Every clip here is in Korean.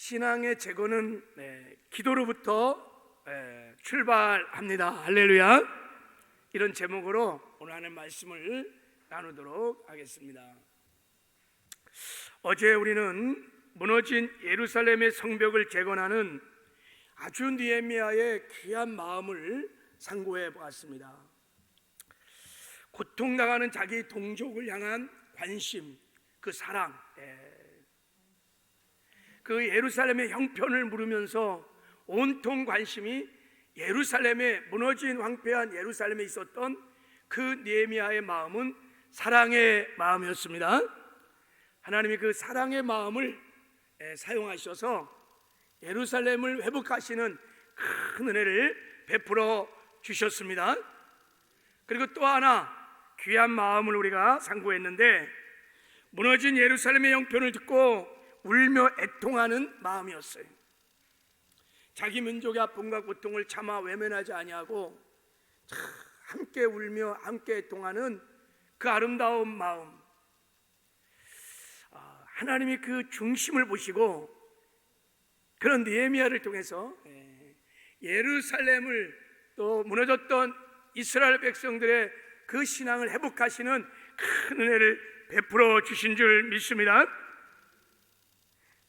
신앙의 재건은 기도로부터 출발합니다. 할렐루야. 이런 제목으로 오늘 하는 말씀을 나누도록 하겠습니다. 어제 우리는 무너진 예루살렘의 성벽을 재건하는 아주 느헤미야의 귀한 마음을 상고해 보았습니다. 고통당하는 자기 동족을 향한 관심, 그 사랑, 그 예루살렘의 형편을 물으면서 온통 관심이 예루살렘에, 무너진 황폐한 예루살렘에 있었던 그 느헤미야의 마음은 사랑의 마음이었습니다. 하나님이 그 사랑의 마음을 사용하셔서 예루살렘을 회복하시는 큰 은혜를 베풀어 주셨습니다. 그리고 또 하나 귀한 마음을 우리가 상고했는데, 무너진 예루살렘의 형편을 듣고 울며 애통하는 마음이었어요. 자기 민족의 아픔과 고통을 참아 외면하지 아니하고 함께 울며 함께 애통하는 그 아름다운 마음, 하나님이 그 중심을 보시고 그런 느헤미야를 통해서 예루살렘을, 또 무너졌던 이스라엘 백성들의 그 신앙을 회복하시는 큰 은혜를 베풀어 주신 줄 믿습니다.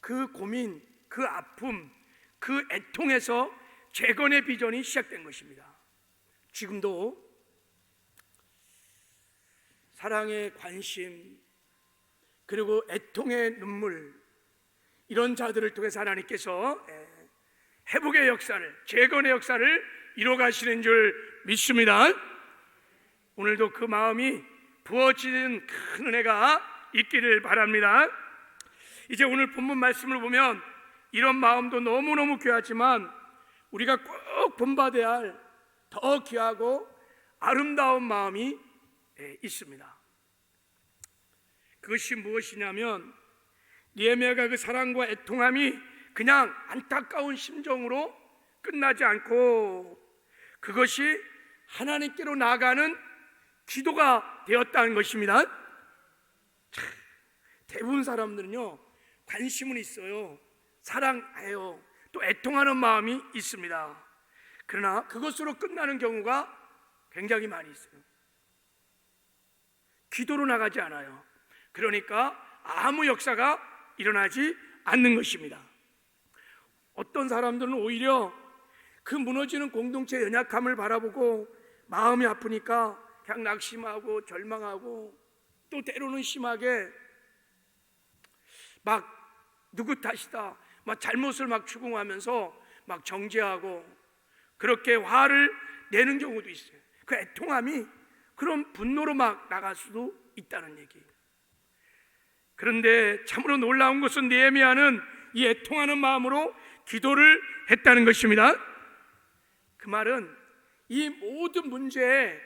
그 고민, 그 아픔, 그 애통에서 재건의 비전이 시작된 것입니다. 지금도 사랑의 관심, 그리고 애통의 눈물, 이런 자들을 통해서 하나님께서 회복의 역사를, 재건의 역사를 이뤄가시는 줄 믿습니다. 오늘도 그 마음이 부어지는 큰 은혜가 있기를 바랍니다. 이제 오늘 본문 말씀을 보면 이런 마음도 너무너무 귀하지만 우리가 꼭 본받아야 할 더 귀하고 아름다운 마음이 있습니다. 그것이 무엇이냐면, 느헤미야가 그 사랑과 애통함이 그냥 안타까운 심정으로 끝나지 않고 그것이 하나님께로 나아가는 기도가 되었다는 것입니다. 대부분 사람들은요, 관심은 있어요, 사랑해요, 또 애통하는 마음이 있습니다. 그러나 그것으로 끝나는 경우가 굉장히 많이 있어요. 기도로 나가지 않아요. 그러니까 아무 역사가 일어나지 않는 것입니다. 어떤 사람들은 오히려 그 무너지는 공동체의 연약함을 바라보고 마음이 아프니까 그냥 낙심하고 절망하고, 또 때로는 심하게 막 누구 탓이다, 막 잘못을 막 추궁하면서 막 정죄하고 그렇게 화를 내는 경우도 있어요. 그 애통함이 그런 분노로 막 나갈 수도 있다는 얘기예요. 그런데 참으로 놀라운 것은 느헤미야는 이 애통하는 마음으로 기도를 했다는 것입니다. 그 말은 이 모든 문제의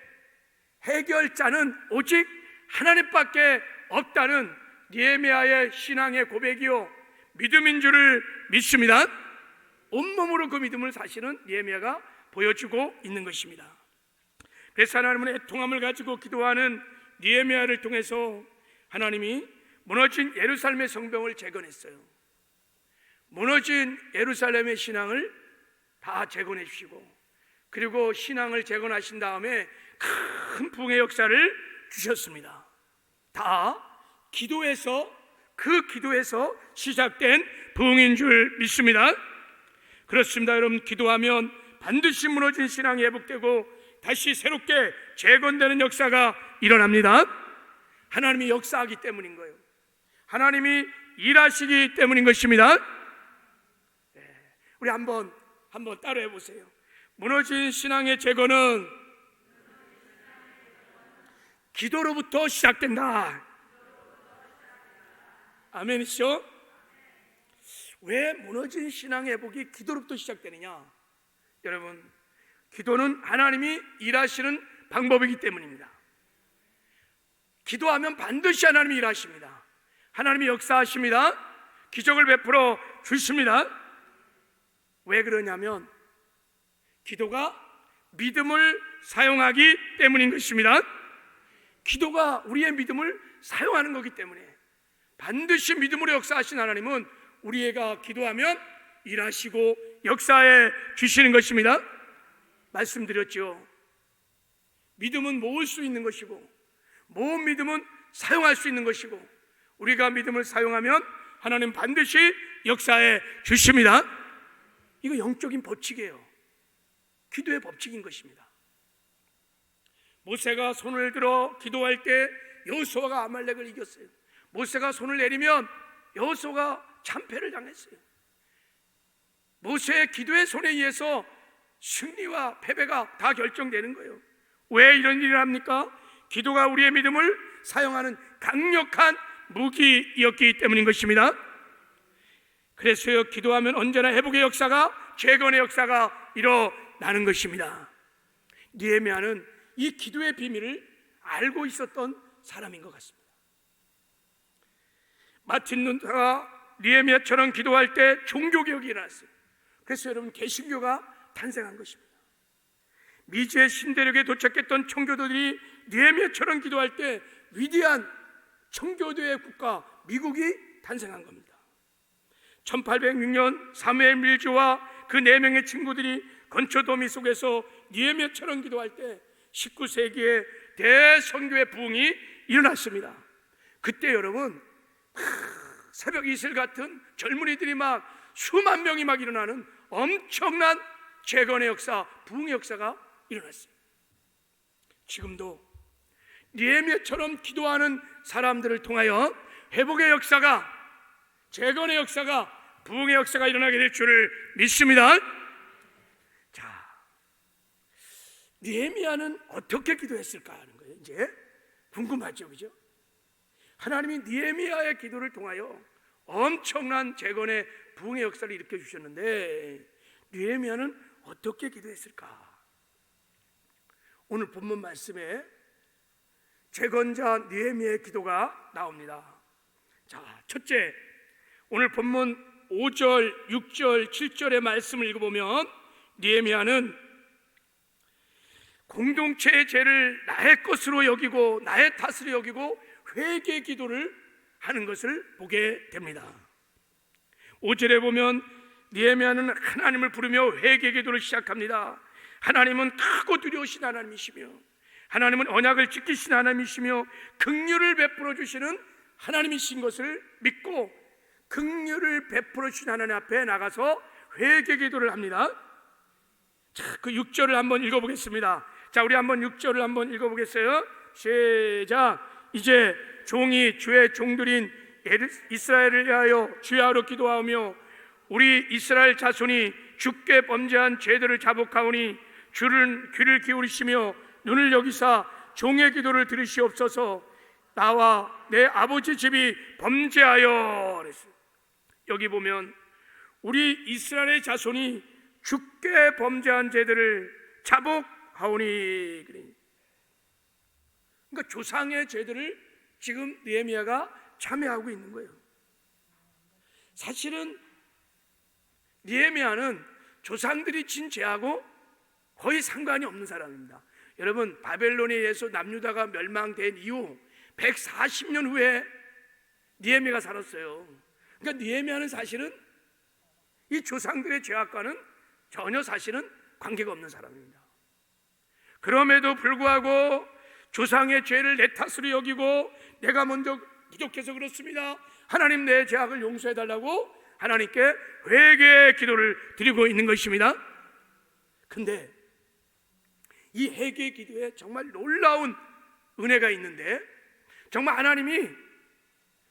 해결자는 오직 하나님밖에 없다는 느헤미야의 신앙의 고백이요, 믿음인 줄을 믿습니다. 온몸으로 그 믿음을 사실은 느헤미야가 보여주고 있는 것입니다. 그래서 하나님은 애통함을 가지고 기도하는 느헤미야를 통해서 하나님이 무너진 예루살렘의 성벽을 재건했어요. 무너진 예루살렘의 신앙을 다 재건해 주시고, 그리고 신앙을 재건하신 다음에 큰 부흥의 역사를 주셨습니다. 다 기도에서, 그 기도에서 시작된 부흥인 줄 믿습니다. 그렇습니다. 여러분, 기도하면 반드시 무너진 신앙이 회복되고 다시 새롭게 재건되는 역사가 일어납니다. 하나님이 역사하기 때문인 거예요. 하나님이 일하시기 때문인 것입니다. 우리 한번 따라해 보세요. 무너진 신앙의 재건은 기도로부터 시작된다. 아멘이죠? 왜 무너진 신앙 회복이 기도로부터 시작되느냐? 여러분, 기도는 하나님이 일하시는 방법이기 때문입니다. 기도하면 반드시 하나님이 일하십니다. 하나님이 역사하십니다. 기적을 베풀어 주십니다. 왜 그러냐면 기도가 믿음을 사용하기 때문인 것입니다. 기도가 우리의 믿음을 사용하는 거기 때문에 반드시 믿음으로 역사하신 하나님은 우리가 기도하면 일하시고 역사해 주시는 것입니다. 말씀드렸죠. 믿음은 모을 수 있는 것이고 모은 믿음은 사용할 수 있는 것이고 우리가 믿음을 사용하면 하나님 반드시 역사해 주십니다. 이거 영적인 법칙이에요. 기도의 법칙인 것입니다. 모세가 손을 들어 기도할 때 여호수아가 아말렉을 이겼어요. 모세가 손을 내리면 여호수아가 참패를 당했어요. 모세의 기도의 손에 의해서 승리와 패배가 다 결정되는 거예요. 왜 이런 일을 합니까? 기도가 우리의 믿음을 사용하는 강력한 무기였기 때문인 것입니다. 그래서요, 기도하면 언제나 회복의 역사가, 재건의 역사가 일어나는 것입니다. 느헤미야는 이 기도의 비밀을 알고 있었던 사람인 것 같습니다. 마틴 루터가 느헤미야처럼 기도할 때 종교개혁이 일어났어요. 그래서 여러분, 개신교가 탄생한 것입니다. 미지의 신대륙에 도착했던 청교도들이 느헤미야처럼 기도할 때 위대한 청교도의 국가 미국이 탄생한 겁니다. 1806년 사무엘 밀즈와 그 4명의 친구들이 건초도미 속에서 느헤미야처럼 기도할 때 19세기에 대선교의 부흥이 일어났습니다. 그때 여러분, 새벽 이슬 같은 젊은이들이 막 수만 명이 막 일어나는 엄청난 재건의 역사, 부흥의 역사가 일어났어요. 지금도 느헤미야처럼 기도하는 사람들을 통하여 회복의 역사가, 재건의 역사가, 부흥의 역사가 일어나게 될 줄을 믿습니다. 자, 느헤미야는 어떻게 기도했을까 하는 거예요. 이제 궁금하죠, 그죠? 하나님이 느헤미야의 기도를 통하여 엄청난 재건의 부흥의 역사를 일으켜 주셨는데 느헤미야는 어떻게 기도했을까? 오늘 본문 말씀에 재건자 느헤미야의 기도가 나옵니다. 자, 첫째, 오늘 본문 5절, 6절, 7절의 말씀을 읽어보면 느헤미야는 공동체의 죄를 나의 것으로 여기고 나의 탓으로 여기고 회개 기도를 하는 것을 보게 됩니다. 5절에 보면 느헤미야는 하나님을 부르며 회개 기도를 시작합니다. 하나님은 크고 두려우신 하나님이시며 하나님은 언약을 지키신 하나님이시며 긍휼을 베풀어 주시는 하나님이신 것을 믿고 긍휼을 베풀어 주신 하나님 앞에 나가서 회개 기도를 합니다. 자, 그 6절을 한번 읽어보겠습니다. 자, 우리 한번 6절을 한번 읽어보겠어요. 시작. 이제 종이 주의 종들인 이스라엘을 위하여 주야로 기도하며 우리 이스라엘 자손이 주께 범죄한 죄들을 자복하오니 주는 귀를 기울이시며 눈을 여기사 종의 기도를 들으시옵소서. 나와 내 아버지 집이 범죄하여 그랬어요. 여기 보면 우리 이스라엘의 자손이 주께 범죄한 죄들을 자복하오니, 그러니까 조상의 죄들을 지금 느헤미야가 참회하고 있는 거예요. 사실은 느헤미야는 조상들이 진 죄하고 거의 상관이 없는 사람입니다. 여러분, 바벨론에 의해서 남유다가 멸망된 이후 140년 후에 느헤미야가 살았어요. 그러니까 느헤미야는 사실은 이 조상들의 죄악과는 전혀 사실은 관계가 없는 사람입니다. 그럼에도 불구하고 조상의 죄를 내 탓으로 여기고 내가 먼저 부족해서 그렇습니다, 하나님 내 죄악을 용서해달라고 하나님께 회개의 기도를 드리고 있는 것입니다. 근데 이 회개의 기도에 정말 놀라운 은혜가 있는데 정말 하나님이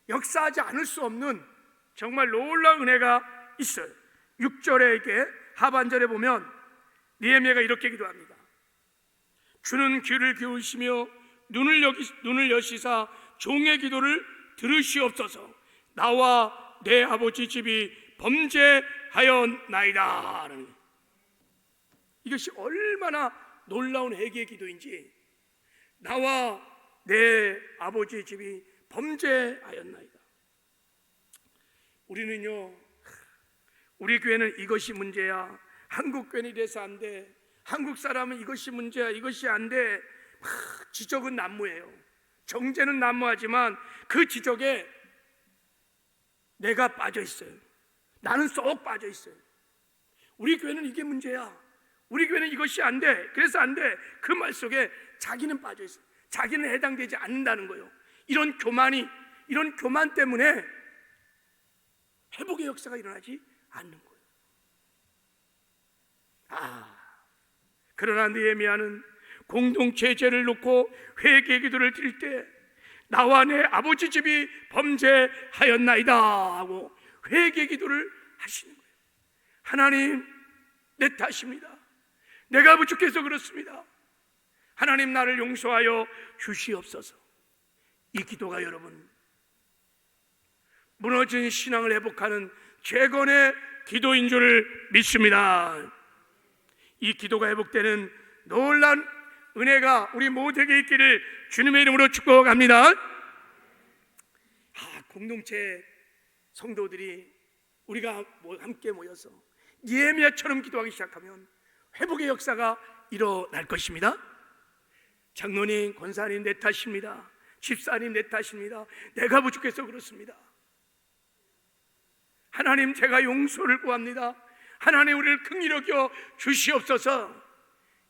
역사하지 않을 수 없는 정말 놀라운 은혜가 있어요. 6절에 이렇게 하반절에 보면 느헤미야가 이렇게 기도합니다. 주는 귀를 기울이시며 눈을 여시사 종의 기도를 들으시옵소서. 나와 내 아버지 집이 범죄하였나이다. 이것이 얼마나 놀라운 회개의 기도인지, 나와 내 아버지 집이 범죄하였나이다. 우리는요, 우리 교회는 이것이 문제야, 한국 교회는 이래서 안 돼, 한국 사람은 이것이 문제야, 이것이 안 돼. 지적은 난무해요. 정죄는 난무하지만 그 지적에 내가 빠져 있어요. 나는 쏙 빠져 있어요. 우리 교회는 이게 문제야. 우리 교회는 이것이 안 돼. 그래서 안 돼. 그 말 속에 자기는 빠져 있어요. 자기는 해당되지 않는다는 거예요. 이런 교만 때문에 회복의 역사가 일어나지 않는 거예요. 그러나 느헤미야는 공동체 죄를 놓고 회개 기도를 드릴 때 나와 내 아버지 집이 범죄하였나이다 하고 회개 기도를 하시는 거예요. 하나님, 내 탓입니다. 내가 부족해서 그렇습니다. 하나님, 나를 용서하여 주시옵소서. 이 기도가 여러분, 무너진 신앙을 회복하는 재건의 기도인 줄 믿습니다. 이 기도가 회복되는 놀란 은혜가 우리 모두에게 있기를 주님의 이름으로 축복합니다. 공동체 성도들이 우리가 함께 모여서 느헤미야처럼 기도하기 시작하면 회복의 역사가 일어날 것입니다. 장로님, 권사님 내 탓입니다. 집사님 내 탓입니다. 내가 부족해서 그렇습니다. 하나님, 제가 용서를 구합니다. 하나님, 우리를 긍휼히 여겨 주시옵소서.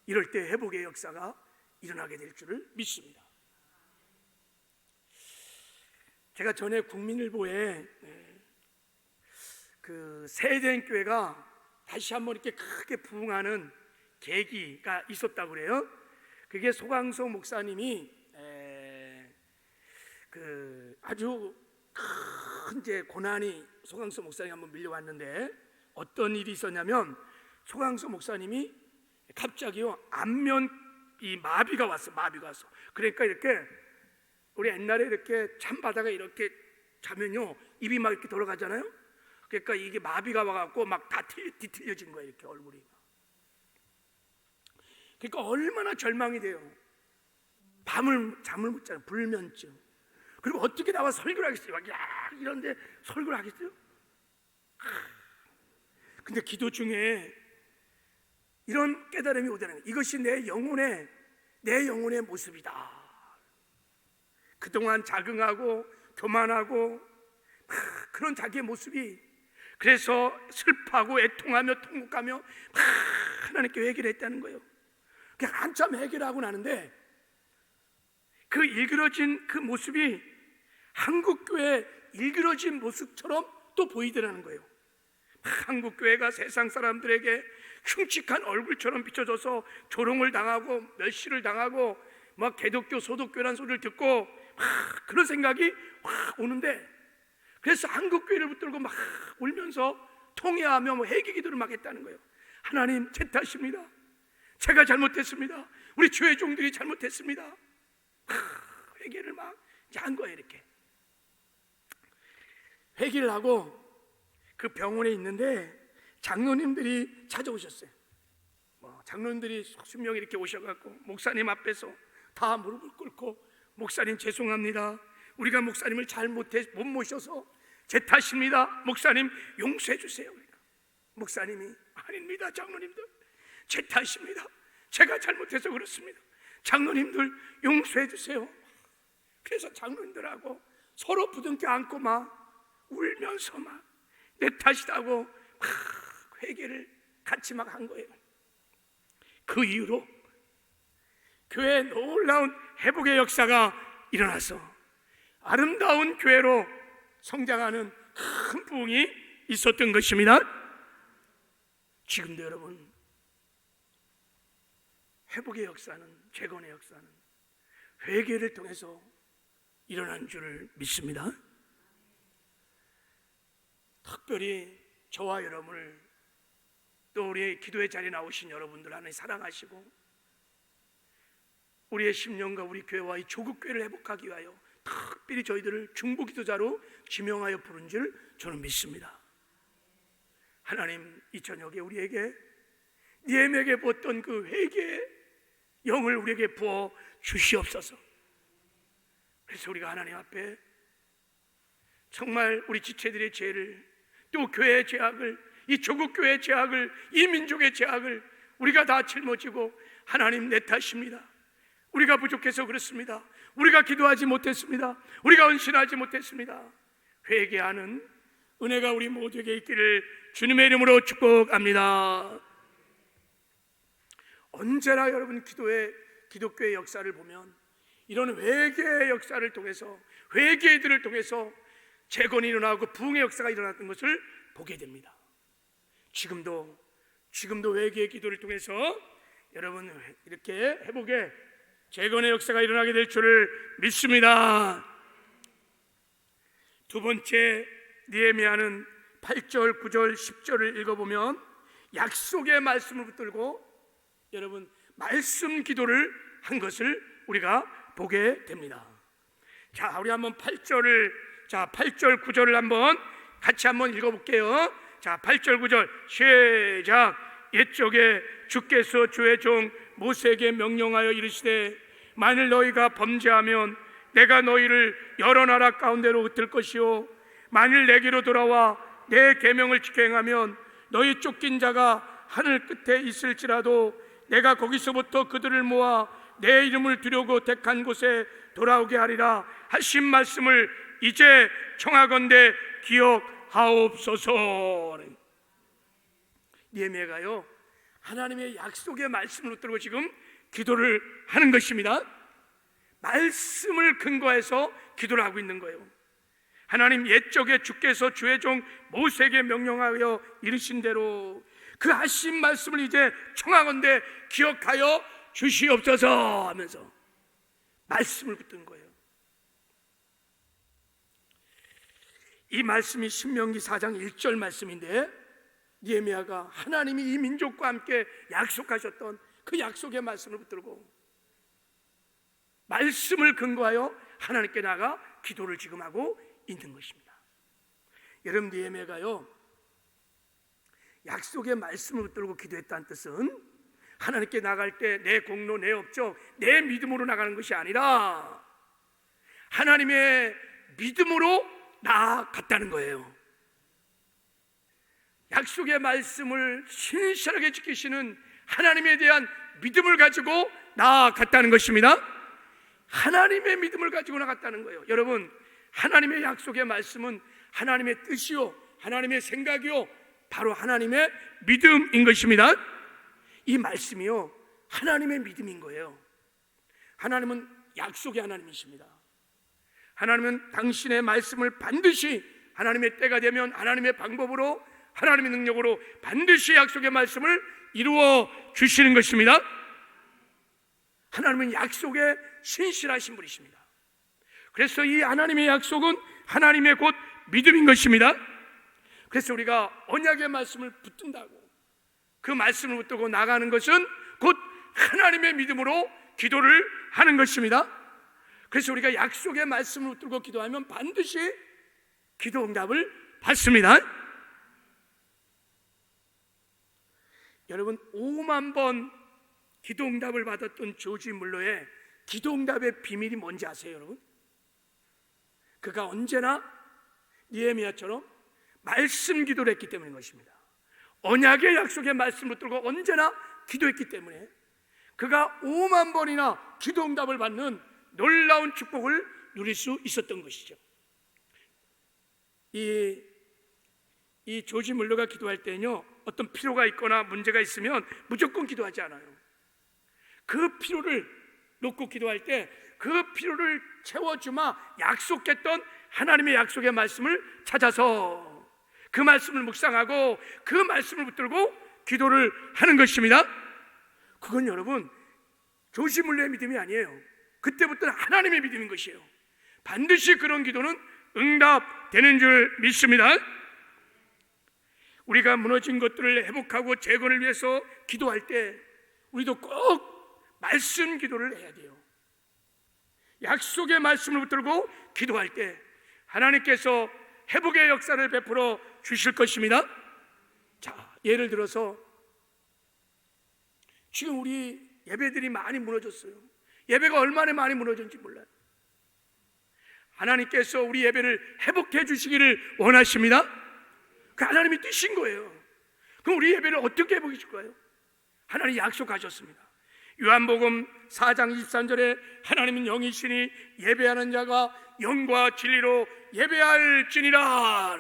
이럴 때 회복의 역사가 일어나게 될 줄을 믿습니다. 제가 전에 국민일보에 그 세대인 교회가 다시 한번 이렇게 크게 부흥하는 계기가 있었다고 그래요. 그게 소강석 목사님이 그 아주 큰 이제 고난이 소강석 목사님 한번 밀려왔는데 어떤 일이 있었냐면 소강석 목사님이 갑자기요 안면 이 마비가 왔어. 그러니까 이렇게 우리 옛날에 이렇게 잠바다가 이렇게 자면요 입이 막 이렇게 돌아가잖아요. 그러니까 이게 마비가 와갖고 막 다 뒤틀려진 거예요. 이렇게 얼굴이. 그러니까 얼마나 절망이 돼요. 잠을 못 자요. 불면증. 그리고 어떻게 나와 설교를 하겠어요? 막 이런데 설교를 하겠어요? 근데 기도 중에 이런 깨달음이 오더라는 거예요. 이것이 내 영혼의 모습이다. 그동안 자긍하고 교만하고 그런 자기의 모습이, 그래서 슬퍼하고 애통하며 통곡하며 하나님께 회개를 했다는 거예요. 그냥 한참 해결하고 나는데 그 일그러진 그 모습이 한국교회 일그러진 모습처럼 또 보이더라는 거예요. 한국교회가 세상 사람들에게 흉측한 얼굴처럼 비춰져서 조롱을 당하고 멸시를 당하고 막 기독교 소독교라는 소리를 듣고 그런 생각이 확 오는데, 그래서 한국교회를 붙들고 막 울면서 통회하며 회개 기도를 막 했다는 거예요. 하나님, 제 탓입니다. 제가 잘못했습니다. 우리 주의 종들이 잘못했습니다. 회개를 막 한 거예요. 이렇게 회개를 하고 그 병원에 있는데 장로님들이 찾아오셨어요. 장로님들이 수십 명이 이렇게 오셔갖고 목사님 앞에서 다 무릎을 꿇고, 목사님 죄송합니다. 우리가 목사님을 못 모셔서 제 탓입니다. 목사님 용서해 주세요. 그러니까 목사님이 아닙니다. 장로님들 제 탓입니다. 제가 잘못해서 그렇습니다. 장로님들 용서해 주세요. 그래서 장로님들하고 서로 부둥켜 안고 막 울면서 막 내 탓이라고 막 회개를 같이 막 한 거예요. 그 이후로 교회에 놀라운 회복의 역사가 일어나서 아름다운 교회로 성장하는 큰 부흥이 있었던 것입니다. 지금도 여러분, 회복의 역사는, 재건의 역사는 회개를 통해서 일어난 줄을 믿습니다. 특별히 저와 여러분을, 또 우리의 기도의 자리에 나오신 여러분들 하나님 사랑하시고 우리의 심령과 우리 교회와 이 조국교회를 회복하기 위하여 특별히 저희들을 중보기도자로 지명하여 부른 줄 저는 믿습니다. 하나님, 이 저녁에 우리에게 느헤미야에게 부었던 그 회개의 영을 우리에게 부어 주시옵소서. 그래서 우리가 하나님 앞에 정말 우리 지체들의 죄를, 또 교회의 죄악을, 이 조국교회의 죄악을, 이 민족의 죄악을 우리가 다 짊어지고, 하나님 내 탓입니다. 우리가 부족해서 그렇습니다. 우리가 기도하지 못했습니다. 우리가 헌신하지 못했습니다. 회개하는 은혜가 우리 모두에게 있기를 주님의 이름으로 축복합니다. 언제나 여러분 기독교의 역사를 보면 이런 회개의 역사를 통해서, 회개들을 통해서 재건이 일어나고 부흥의 역사가 일어났던 것을 보게 됩니다. 지금도 회개의 기도를 통해서 여러분 이렇게 회복의 재건의 역사가 일어나게 될 줄을 믿습니다. 두 번째, 느헤미야는 8절, 9절, 10절을 읽어보면 약속의 말씀을 붙들고 여러분 말씀 기도를 한 것을 우리가 보게 됩니다. 자, 우리 한번 8절, 9절을 한번 같이 한번 읽어볼게요. 자, 8절, 9절 시작. 옛적에 주께서 주의 종 모세에게 명령하여 이르시되 만일 너희가 범죄하면 내가 너희를 여러 나라 가운데로 흩을 것이요 만일 내게로 돌아와 내 계명을 지켜 행하면 너희 쫓긴 자가 하늘 끝에 있을지라도 내가 거기서부터 그들을 모아 내 이름을 두려고 택한 곳에 돌아오게 하리라 하신 말씀을 이제 청하건대 기억하옵소서. 느헤미야가요 하나님의 약속의 말씀을 붙들고 지금 기도를 하는 것입니다. 말씀을 근거해서 기도를 하고 있는 거예요. 하나님, 옛적에 주께서 주의 종 모세에게 명령하여 이르신 대로 그 하신 말씀을 이제 청하건대 기억하여 주시옵소서 하면서 말씀을 붙든 거예요. 이 말씀이 신명기 4장 1절 말씀인데 느헤미야가 하나님이 이 민족과 함께 약속하셨던 그 약속의 말씀을 붙들고 말씀을 근거하여 하나님께 나가 기도를 지금 하고 있는 것입니다. 여러분, 느헤미야가요 약속의 말씀을 붙들고 기도했다는 뜻은 하나님께 나갈 때 내 공로, 내 업적, 내 믿음으로 나가는 것이 아니라 하나님의 믿음으로 나아갔다는 거예요. 약속의 말씀을 신실하게 지키시는 하나님에 대한 믿음을 가지고 나아갔다는 것입니다. 하나님의 믿음을 가지고 나갔다는 거예요. 여러분, 하나님의 약속의 말씀은 하나님의 뜻이요 하나님의 생각이요 바로 하나님의 믿음인 것입니다. 이 말씀이요 하나님의 믿음인 거예요. 하나님은 약속의 하나님이십니다. 하나님은 당신의 말씀을 반드시 하나님의 때가 되면 하나님의 방법으로 하나님의 능력으로 반드시 약속의 말씀을 이루어 주시는 것입니다. 하나님은 약속에 신실하신 분이십니다. 그래서 이 하나님의 약속은 하나님의 곧 믿음인 것입니다. 그래서 우리가 언약의 말씀을 붙든다고 그 말씀을 붙들고 나가는 것은 곧 하나님의 믿음으로 기도를 하는 것입니다. 그래서 우리가 약속의 말씀을 붙들고 기도하면 반드시 기도 응답을 받습니다. 여러분, 5만 번 기도 응답을 받았던 조지 물러의 기도 응답의 비밀이 뭔지 아세요, 여러분? 그가 언제나 느헤미야처럼 말씀 기도를 했기 때문인 것입니다. 언약의 약속의 말씀을 붙들고 언제나 기도했기 때문에 그가 5만 번이나 기도 응답을 받는 놀라운 축복을 누릴 수 있었던 것이죠. 이 조지 물러가 기도할 때는요 어떤 필요가 있거나 문제가 있으면 무조건 기도하지 않아요. 그 필요를 놓고 기도할 때 그 필요를 채워주마 약속했던 하나님의 약속의 말씀을 찾아서 그 말씀을 묵상하고 그 말씀을 붙들고 기도를 하는 것입니다. 그건 여러분 조지 물러의 믿음이 아니에요. 그때부터는 하나님의 믿음인 것이에요. 반드시 그런 기도는 응답되는 줄 믿습니다. 우리가 무너진 것들을 회복하고 재건을 위해서 기도할 때 우리도 꼭 말씀 기도를 해야 돼요. 약속의 말씀을 붙들고 기도할 때 하나님께서 회복의 역사를 베풀어 주실 것입니다. 자, 예를 들어서 지금 우리 예배들이 많이 무너졌어요. 예배가 얼마나 많이 무너졌는지 몰라요. 하나님께서 우리 예배를 회복해 주시기를 원하십니다. 그 하나님이 뜻인 거예요. 그럼 우리 예배를 어떻게 회복해 줄 거예요? 하나님 약속하셨습니다. 요한복음 4장 23절에 하나님은 영이시니 예배하는 자가 영과 진리로 예배할지니라.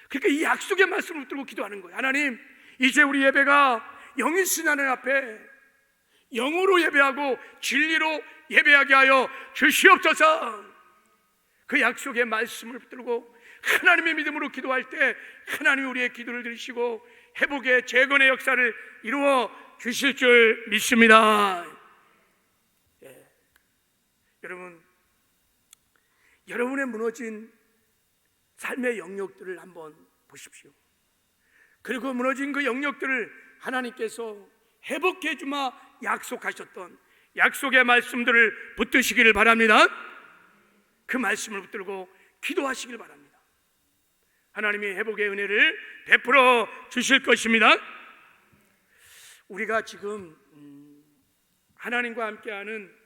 그러니까 이 약속의 말씀을 붙들고 기도하는 거예요. 하나님, 이제 우리 예배가 영이신 하나님 앞에 영으로 예배하고 진리로 예배하게 하여 주시옵소서. 그 약속의 말씀을 붙들고 하나님의 믿음으로 기도할 때 하나님이 우리의 기도를 들으시고 회복의 재건의 역사를 이루어 주실 줄 믿습니다. 여러분, 여러분의 무너진 삶의 영역들을 한번 보십시오. 그리고 무너진 그 영역들을 하나님께서 회복해 주마 약속하셨던 약속의 말씀들을 붙드시기를 바랍니다. 그 말씀을 붙들고 기도하시길 바랍니다. 하나님이 회복의 은혜를 베풀어 주실 것입니다. 우리가 지금 하나님과 함께하는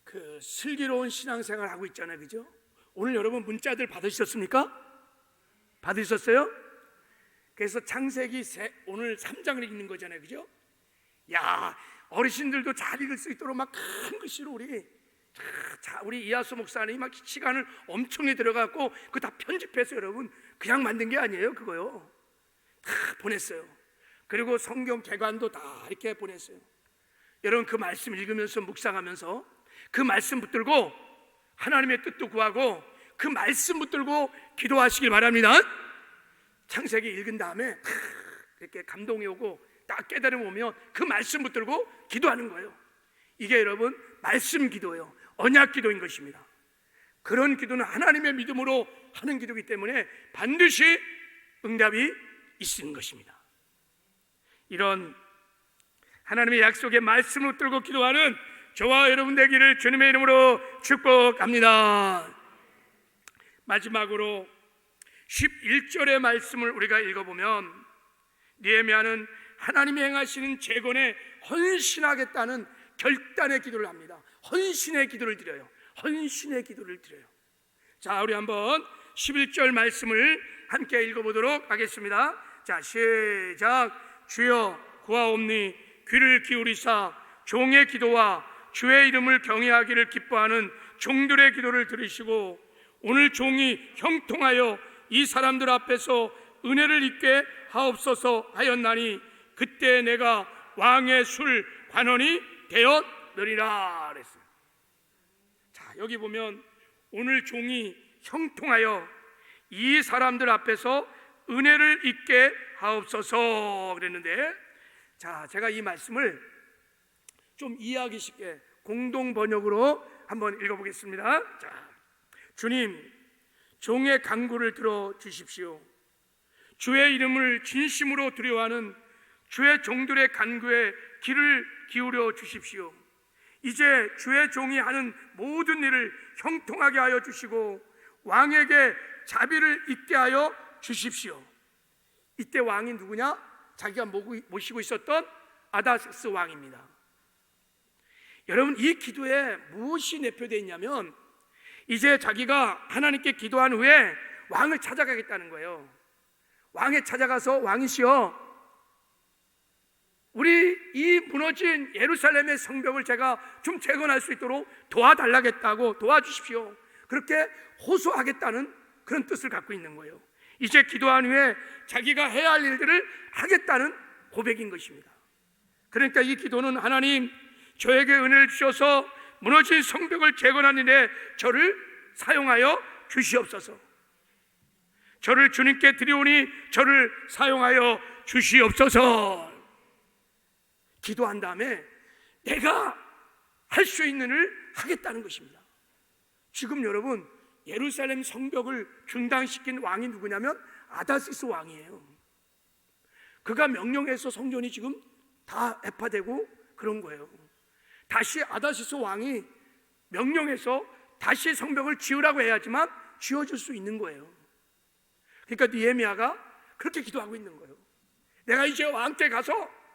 그 슬기로운 신앙생활 하고 있잖아요, 그죠? 오늘 여러분 문자들 받으셨습니까? 받으셨어요? 그래서 창세기 오늘 3장을 읽는 거잖아요, 그죠? 야, 어르신들도 잘 읽을 수 있도록 막 큰 글씨로 우리 이하수 목사님이 막 시간을 엄청 들어갔고 그거 다 편집해서 여러분 그냥 만든 게 아니에요. 그거요 다 보냈어요. 그리고 성경 개관도 다 이렇게 보냈어요. 여러분 그 말씀 읽으면서 묵상하면서 그 말씀 붙들고 하나님의 뜻도 구하고 그 말씀 붙들고 기도하시길 바랍니다. 창세기 읽은 다음에 이렇게 감동이 오고 딱 깨달음이 오면 그 말씀 붙들고 기도하는 거예요. 이게 여러분 말씀 기도예요. 언약 기도인 것입니다. 그런 기도는 하나님의 믿음으로 하는 기도이기 때문에 반드시 응답이 있는 것입니다. 이런 하나님의 약속의 말씀을 붙들고 기도하는 저와 여러분 되기를 주님의 이름으로 축복합니다. 마지막으로 11절의 말씀을 우리가 읽어보면 느헤미야는 하나님이 행하시는 재건에 헌신하겠다는 결단의 기도를 합니다. 헌신의 기도를 드려요. 헌신의 기도를 드려요. 자, 우리 한번 11절 말씀을 함께 읽어보도록 하겠습니다. 자, 시작. 주여 구하옵니 귀를 기울이사 종의 기도와 주의 이름을 경외하기를 기뻐하는 종들의 기도를 들으시고 오늘 종이 형통하여 이 사람들 앞에서 은혜를 입게 하옵소서 하였나니 그때 내가 왕의 술 관원이 되었느니라 그랬어요. 자, 여기 보면 오늘 종이 형통하여 이 사람들 앞에서 은혜를 입게 하옵소서 그랬는데, 자, 제가 이 말씀을 좀 이해하기 쉽게 공동 번역으로 한번 읽어보겠습니다. 자, 주님, 종의 간구를 들어 주십시오. 주의 이름을 진심으로 두려워하는 주의 종들의 간구에 귀를 기울여 주십시오. 이제 주의 종이 하는 모든 일을 형통하게 하여 주시고 왕에게 자비를 있게 하여 주십시오. 이때 왕이 누구냐? 자기가 모시고 있었던 아다섹스 왕입니다. 여러분, 이 기도에 무엇이 내포되어 있냐면 이제 자기가 하나님께 기도한 후에 왕을 찾아가겠다는 거예요. 왕에 찾아가서 왕이시여, 우리 이 무너진 예루살렘의 성벽을 제가 좀 재건할 수 있도록 도와달라겠다고 도와주십시오. 그렇게 호소하겠다는 그런 뜻을 갖고 있는 거예요. 이제 기도한 후에 자기가 해야 할 일들을 하겠다는 고백인 것입니다. 그러니까 이 기도는 하나님, 저에게 은혜를 주셔서 무너진 성벽을 재건하는 일에 저를 사용하여 주시옵소서. 저를 주님께 드리오니 저를 사용하여 주시옵소서. 기도한 다음에 내가 할 수 있는 일을 하겠다는 것입니다. 지금 여러분, 예루살렘 성벽을 중단시킨 왕이 누구냐면 아다시스 왕이에요. 그가 명령해서 성전이 지금 다 해파되고 그런 거예요. 다시 아다시스 왕이 명령해서 다시 성벽을 지으라고 해야지만 지어줄 수 있는 거예요. 그러니까 느헤미야가 그렇게 기도하고 있는 거예요. 내가 이제 왕께 가서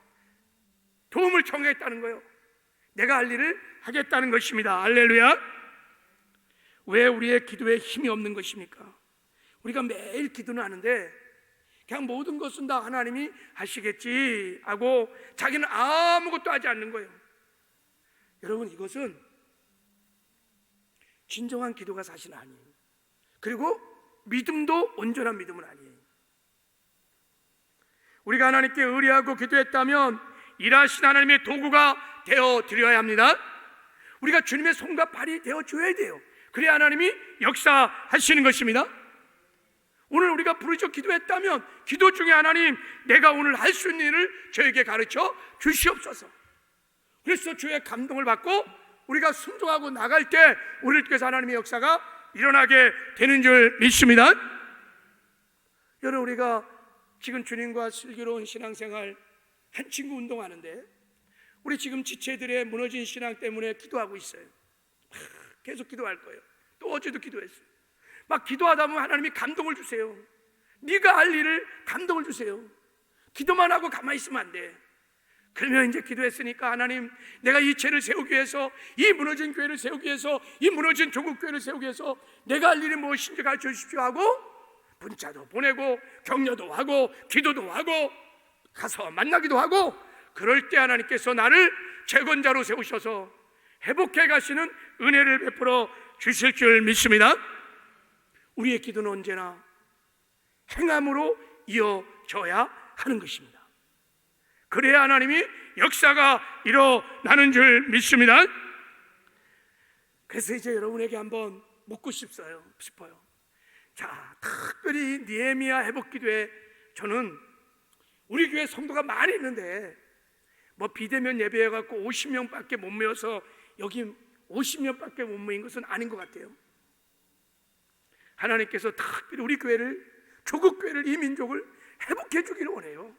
도움을 청하겠다는 거예요. 내가 할 일을 하겠다는 것입니다. 할렐루야. 왜 우리의 기도에 힘이 없는 것입니까? 우리가 매일 기도는 하는데 그냥 모든 것은 다 하나님이 하시겠지 하고 자기는 아무것도 하지 않는 거예요. 여러분, 이것은 진정한 기도가 사실 아니에요. 그리고 믿음도 온전한 믿음은 아니에요. 우리가 하나님께 의뢰하고 기도했다면 일하신 하나님의 도구가 되어 드려야 합니다. 우리가 주님의 손과 발이 되어 줘야 돼요. 그래야 하나님이 역사하시는 것입니다. 오늘 우리가 부르짖어 기도했다면 기도 중에 하나님, 내가 오늘 할 수 있는 일을 저에게 가르쳐 주시옵소서. 그래서 주의 감동을 받고 우리가 순종하고 나갈 때 우리를 통해서 하나님의 역사가 일어나게 되는 줄 믿습니다. 여러분, 우리가 지금 주님과 슬기로운 신앙생활 한 친구 운동하는데 우리 지금 지체들의 무너진 신앙 때문에 기도하고 있어요. 계속 기도할 거예요. 또 어제도 기도했어요. 막 기도하다 보면 하나님이 감동을 주세요. 네가 할 일을 감동을 주세요. 기도만 하고 가만히 있으면 안 돼. 그러면 이제 기도했으니까 하나님, 내가 이 죄를 세우기 위해서, 이 무너진 교회를 세우기 위해서, 이 무너진 조국 교회를 세우기 위해서 내가 할 일이 무엇인지 가르쳐 주십시오 하고 문자도 보내고 격려도 하고 기도도 하고 가서 만나기도 하고, 그럴 때 하나님께서 나를 재건자로 세우셔서 회복해 가시는 은혜를 베풀어 주실 줄 믿습니다. 우리의 기도는 언제나 행함으로 이어져야 하는 것입니다. 그래야 하나님이 역사가 일어나는 줄 믿습니다. 그래서 이제 여러분에게 한번 묻고 싶어요. 자, 특별히 느헤미야 회복기도에 저는 우리 교회 성도가 많이 있는데 뭐 비대면 예배해갖고 50명밖에 못 모여서 여기 50명밖에 못 모인 것은 아닌 것 같아요. 하나님께서 특별히 우리 교회를, 조국 교회를, 이 민족을 회복해 주기를 원해요.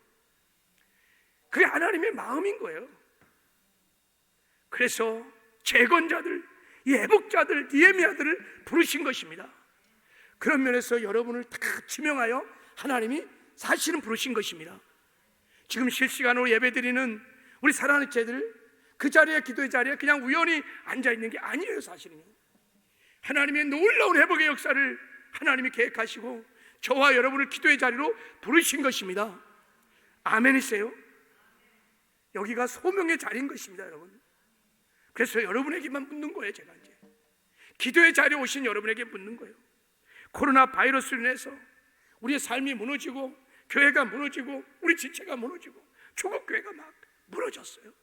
그게 하나님의 마음인 거예요. 그래서 재건자들, 이 회복자들, 느헤미야들을 부르신 것입니다. 그런 면에서 여러분을 다 지명하여 하나님이 사실은 부르신 것입니다. 지금 실시간으로 예배드리는 우리 사랑하는 제들, 그 자리에, 기도의 자리에 그냥 우연히 앉아있는 게 아니에요. 사실은요, 하나님의 놀라운 회복의 역사를 하나님이 계획하시고 저와 여러분을 기도의 자리로 부르신 것입니다. 아멘이세요? 여기가 소명의 자리인 것입니다, 여러분. 그래서 여러분에게만 묻는 거예요. 제가 이제 기도의 자리에 오신 여러분에게 묻는 거예요. 코로나 바이러스로 인해서 우리의 삶이 무너지고 교회가 무너지고 우리 지체가 무너지고 조국교회가 막 무너졌어요.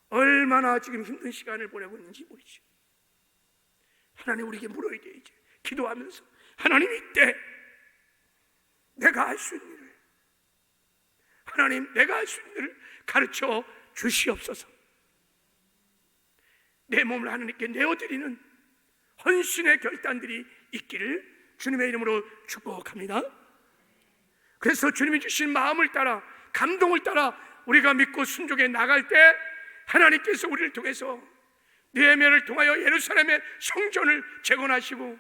얼마나 지금 힘든 시간을 보내고 있는지 모르죠. 하나님, 우리에게 물어야 돼. 이제 기도하면서 하나님, 이때 내가 할 수 있는 일을, 하나님, 내가 할 수 있는 일을 가르쳐 주시옵소서. 내 몸을 하나님께 내어드리는 헌신의 결단들이 있기를 주님의 이름으로 축복합니다. 그래서 주님이 주신 마음을 따라, 감동을 따라 우리가 믿고 순종해 나갈 때 하나님께서 우리를 통해서 느헤미야를 통하여 예루살렘의 성전을 재건하시고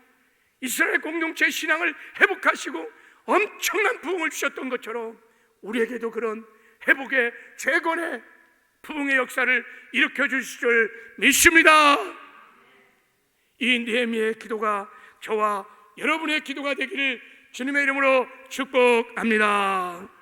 이스라엘 공동체의 신앙을 회복하시고 엄청난 부흥을 주셨던 것처럼 우리에게도 그런 회복의, 재건의, 부흥의 역사를 일으켜 주실 줄 믿습니다. 이 느헤미야의 기도가 저와 여러분의 기도가 되기를 주님의 이름으로 축복합니다.